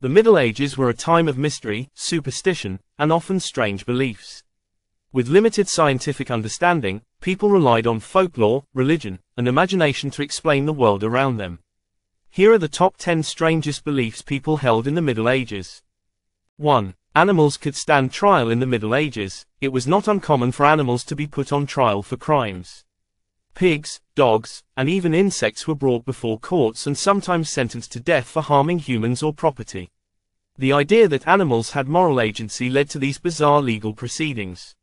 The Middle Ages were a time of mystery, superstition, and often strange beliefs. With limited scientific understanding, people relied on folklore, religion, and imagination to explain the world around them. Here are the top 10 strangest beliefs people held in the Middle Ages. 1. Animals could stand trial in the Middle Ages. It was not uncommon for animals to be put on trial for crimes. Pigs, dogs, and even insects were brought before courts and sometimes sentenced to death for harming humans or property. The idea that animals had moral agency led to these bizarre legal proceedings.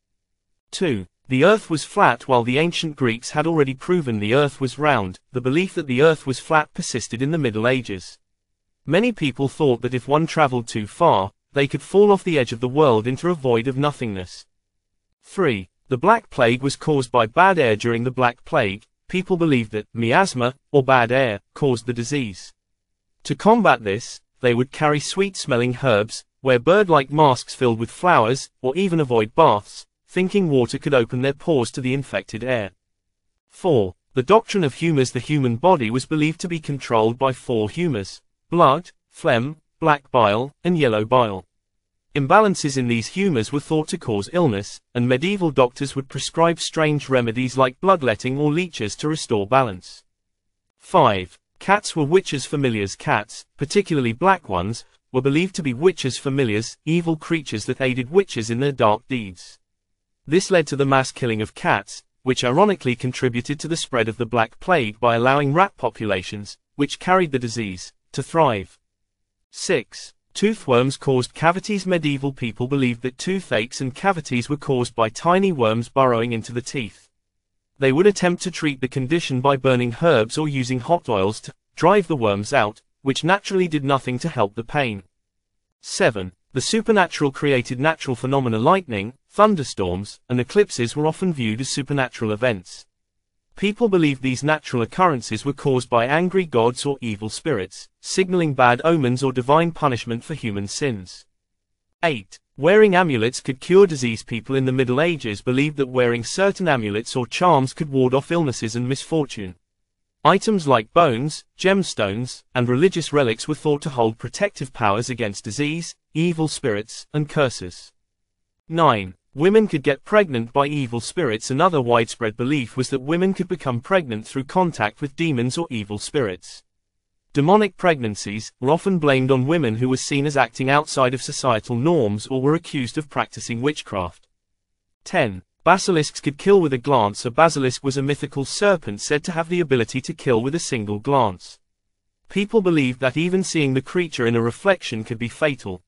2. The Earth was flat. While the ancient Greeks had already proven the Earth was round, the belief that the Earth was flat persisted in the Middle Ages. Many people thought that if one traveled too far, they could fall off the edge of the world into a void of nothingness. 3. The Black Plague was caused by bad air. During the Black Plague, people believed that miasma, or bad air, caused the disease. To combat this, they would carry sweet-smelling herbs, wear bird-like masks filled with flowers, or even avoid baths, thinking water could open their pores to the infected air. 4. The doctrine of humors. The human body was believed to be controlled by 4 humors: blood, phlegm, black bile, and yellow bile. Imbalances in these humors were thought to cause illness, and medieval doctors would prescribe strange remedies like bloodletting or leeches to restore balance. 5. Cats were witches' familiars. Cats, particularly black ones, were believed to be witches' familiars, evil creatures that aided witches in their dark deeds. This led to the mass killing of cats, which ironically contributed to the spread of the Black Plague by allowing rat populations, which carried the disease, to thrive. 6. Toothworms caused cavities. Medieval people believed that toothaches and cavities were caused by tiny worms burrowing into the teeth. They would attempt to treat the condition by burning herbs or using hot oils to drive the worms out, which naturally did nothing to help the pain. 7. The supernatural created natural phenomena. Lightning, thunderstorms, and eclipses were often viewed as supernatural events. People believed these natural occurrences were caused by angry gods or evil spirits, signaling bad omens or divine punishment for human sins. 8. Wearing amulets could cure disease. People in the Middle Ages believed that wearing certain amulets or charms could ward off illnesses and misfortune. Items like bones, gemstones, and religious relics were thought to hold protective powers against disease, evil spirits, and curses. 9. Women could get pregnant by evil spirits. Another widespread belief was that women could become pregnant through contact with demons or evil spirits. Demonic pregnancies were often blamed on women who were seen as acting outside of societal norms or were accused of practicing witchcraft. 10. Basilisks could kill with a glance. A basilisk was a mythical serpent said to have the ability to kill with a single glance. People believed that even seeing the creature in a reflection could be fatal.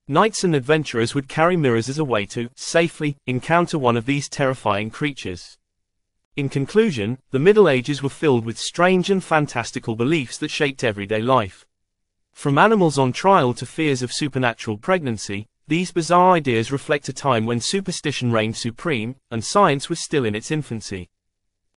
Knights and adventurers would carry mirrors as a way to safely encounter one of these terrifying creatures. In conclusion, the Middle Ages were filled with strange and fantastical beliefs that shaped everyday life. From animals on trial to fears of supernatural pregnancy, these bizarre ideas reflect a time when superstition reigned supreme, and science was still in its infancy.